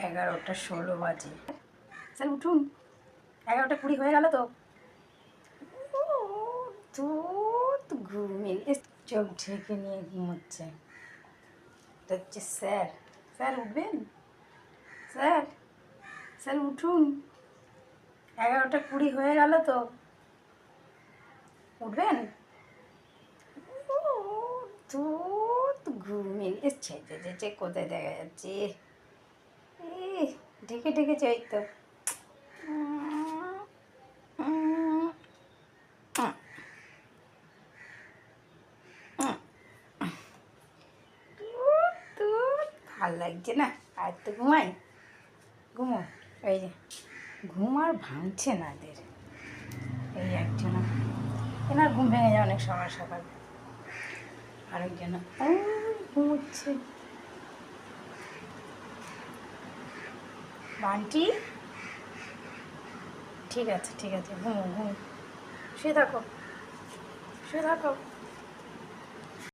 11:16 বাজে। স্যার উঠুন, 11:20 হয়ে গেল তো। তো ঘুমিয়ে চোখ ঢেকে নিয়ে ঘুমোচ্ছে। এটা হচ্ছে স্যার। স্যার উঠবেন? স্যার স্যার উঠুন, 11:20 হয়ে গেল তো। উঠবেন? তো ঘুমিয়ে এসছে যে কোথায় দেখা যাচ্ছে। ঢেকে ঢেকে চাই তো। তো ভাল লাগছে না, আর তো ঘুমাই। ঘুমো, এই যে ঘুম আর ভাঙছে না এদের। এই একজন এনার ঘুম ভেঙে যায় অনেক সকাল সকাল, আরেকজন ঘুমোচ্ছে। বান্টি ঠিক আছে ঘুমো ঘুমো, শুয়ে থাকো শুয়ে থাকো।